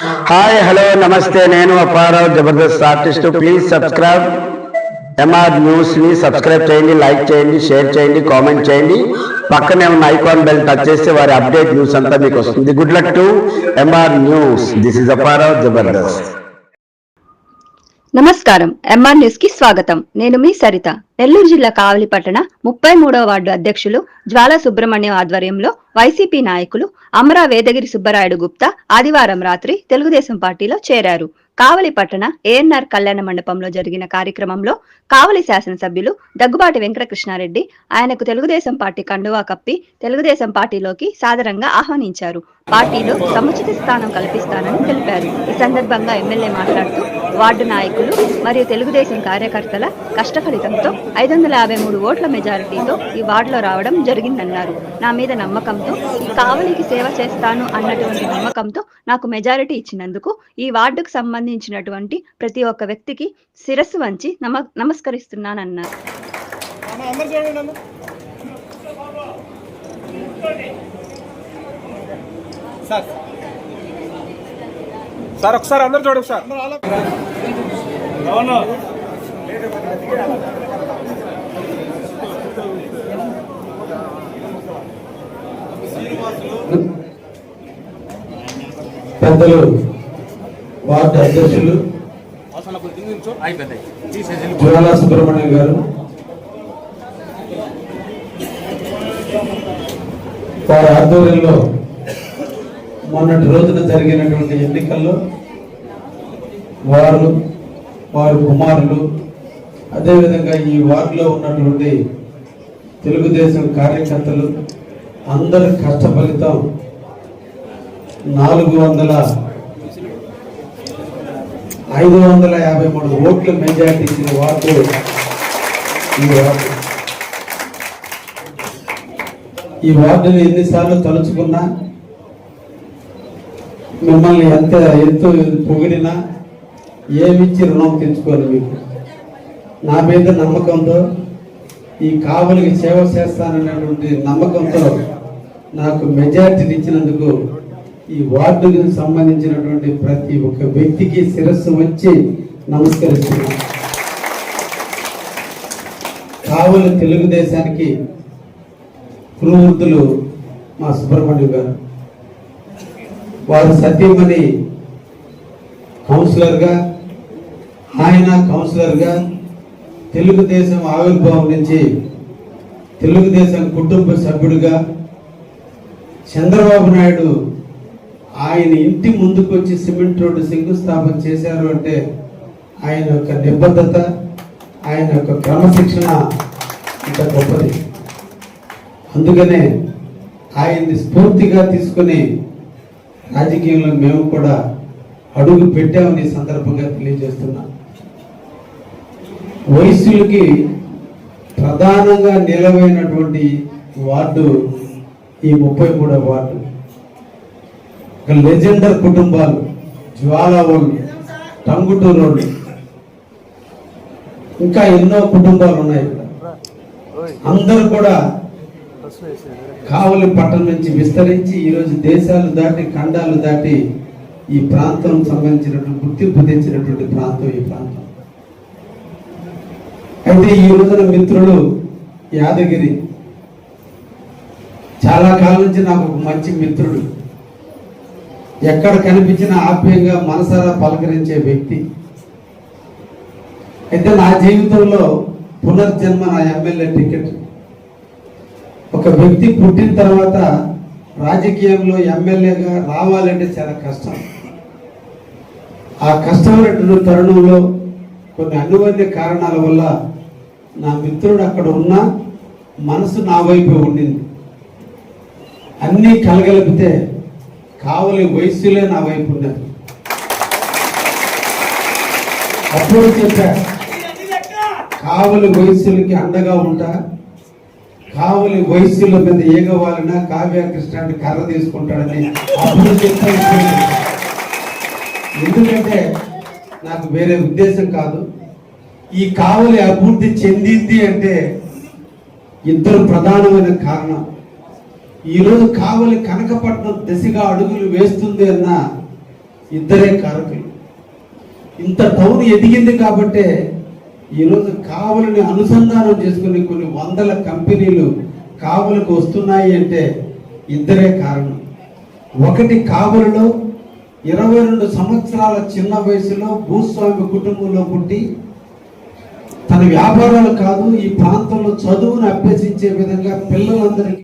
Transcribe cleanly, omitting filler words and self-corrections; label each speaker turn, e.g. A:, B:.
A: Hi hello నమస్తే, నేను Apparao Jabardasth artist. Please subscribe MR news ని సబ్స్క్రైబ్ చేయండి, లైక్ చేయండి, షేర్ చేయండి, కామెంట్ చేయండి. పక్కనే ఉన్న ఐకాన్ బెల్ టచ్ చేస్తే వారి అప్డేట్ న్యూస్ అంతా మీకు వస్తుంది. Good luck to MR news. This is Apparao Jabardasth.
B: నమస్కారం. ఎంఆర్ న్యూస్ కి స్వాగతం. నేను మీ సరిత. నెల్లూరు జిల్లా కావలి పట్టణ 33వ వార్డు అధ్యక్షులు జ్వాలా సుబ్రహ్మణ్యం ఆధ్వర్యంలో వైసీపీ నాయకులు అమరా వేదగిరి సుబ్బరాయుడు గుప్తా ఆదివారం రాత్రి తెలుగుదేశం పార్టీలో చేరారు. కావలి పట్టణ ఏఎన్ఆర్ కళ్యాణ మండపంలో జరిగిన కార్యక్రమంలో కావలి శాసనసభ్యులు దగ్గుబాటి వెంకటకృష్ణారెడ్డి ఆయనకు తెలుగుదేశం పార్టీ కండువా కప్పి తెలుగుదేశం పార్టీలోకి సాదరంగా ఆహ్వానించారు. పార్టీలో సముచిత స్థానం కల్పిస్తానని తెలిపారు. ఈ సందర్భంగా ఎమ్మెల్యే మాట్లాడుతూ వార్డు నాయకులు మరియు తెలుగుదేశం కార్యకర్తల కష్టఫలితంతో 553 ఓట్ల మెజారిటీతో ఈ వార్డులో రావడం జరిగిందన్నారు. నా మీద నమ్మకంతో ఈ కావలికి సేవ చేస్తాను అన్నటువంటి నమ్మకంతో నాకు మెజారిటీ ఇచ్చినందుకు ఈ వార్డుకు సంబంధించినటువంటి ప్రతి ఒక్క వ్యక్తికి శిరస్సు వంచి నమస్కరిస్తున్నానన్నారు.
C: సార్ ఒకసారి అందరు చూడండి సార్.
D: పెద్దలు వార్డు అధ్యక్షులు జ్వాలా సుబ్రహ్మణ్యం గారు, వారి ఆధ్వర్యంలో మొన్నటి రోజున జరిగినటువంటి ఎన్నికల్లో వారి కుమారులు, అదేవిధంగా ఈ వార్డులో ఉన్నటువంటి తెలుగుదేశం కార్యకర్తలు అందరి కష్ట ఫలితం 553 ఓట్ల మెజార్టీ ఇచ్చిన వార్డు ఈ వార్డుని ఎన్నిసార్లు తలుచుకున్నా, మిమ్మల్ని ఎంతో పొగిడినా ఏమిచ్చి రుణం తెచ్చుకోవాలి. మీకు నా మీద నమ్మకంతో ఈ కావలికి సేవ చేస్తానన్నటువంటి నమ్మకంతో నాకు మెజార్టీని ఇచ్చినందుకు ఈ వార్డుకు సంబంధించినటువంటి ప్రతి ఒక్క వ్యక్తికి శిరస్సు వచ్చి నమస్కరిస్తున్నాను. కావలి తెలుగుదేశానికి కురువృద్ధులు మా సుబ్రహ్మణ్యం గారు, వారు సతీమణి కౌన్సిలర్గా, ఆయన కౌన్సిలర్గా తెలుగుదేశం ఆవిర్భావం నుంచి తెలుగుదేశం కుటుంబ సభ్యుడిగా చంద్రబాబు నాయుడు ఆయన ఇంటి ముందుకు వచ్చి సిమెంట్ రోడ్డు శంకుస్థాపన చేశారు అంటే ఆయన యొక్క నిబద్ధత, ఆయన యొక్క క్రమశిక్షణ ఇంత గొప్పది. అందుకనే ఆయన్ని స్ఫూర్తిగా తీసుకుని రాజకీయంలో మేము కూడా అడుగు పెట్టామని సందర్భంగా తెలియజేస్తున్నాం. వయస్సులకి ప్రధానంగా నిలవైనటువంటి వార్డు ఈ 33వ వార్డు. లెజెండర్ కుటుంబాలు, జ్వాలా వాళ్ళు, టంగుటూరు వాళ్ళు, ఇంకా ఎన్నో కుటుంబాలు ఉన్నాయి. అందరూ కూడా కావలి పట్టణం నుంచి విస్తరించి ఈరోజు దేశాలు దాటి, ఖండాలు దాటి ఈ ప్రాంతం సంబంధించినటువంటి గుర్తింపు తెచ్చినటువంటి ప్రాంతం ఈ ప్రాంతం. అయితే ఈ రోజున మిత్రులు యాదగిరి చాలా కాలం నుంచి నాకు ఒక మంచి మిత్రుడు, ఎక్కడ కనిపించినా ఆప్యాయంగా మనసారా పలకరించే వ్యక్తి. అయితే నా జీవితంలో పునర్జన్మ నా ఎమ్మెల్యే టికెట్. ఒక వ్యక్తి పుట్టిన తర్వాత రాజకీయంలో ఎమ్మెల్యేగా రావాలంటే చాలా కష్టం. ఆ కష్టమైనటువంటి తరుణంలో కొన్ని అనువైన కారణాల వల్ల నా మిత్రుడు అక్కడ ఉన్నా మనసు నా వైపు ఉండింది. అన్నీ కలగలిపితే కావలి వయస్సులే నా వైపు ఉన్నది. అప్పుడు చెప్పా, కావలి వయస్సులకి అండగా ఉంటా, కావలి వయస్సుల మీద ఏగవాలన్నా కావ్య కృష్ణ కర్ర తీసుకుంటాడని అప్పుడు చెప్తా. ఎందుకంటే నాకు వేరే ఉద్దేశం కాదు. ఈ కావలి అభివృద్ధి చెందింది అంటే ఇద్దరు ప్రధానమైన కారణం. ఈరోజు కావలి కనకపట్నం దిశగా అడుగులు వేస్తుంది అన్న ఇద్దరే కారకులు. ఇంత టౌన్ ఎదిగింది కాబట్టే ఈరోజు కావలిని అనుసంధానం చేసుకుని కొన్ని వందల కంపెనీలు కావలికి వస్తున్నాయి అంటే ఇద్దరే కారణం. ఒకటి, కావలిలో 22 సంవత్సరాల చిన్న వయసులో భూస్వామి కుటుంబంలో పుట్టి తన వ్యాపారాలు కాదు ఈ ప్రాంతంలో చదువును అభ్యసించే విధంగా పిల్లలందరికీ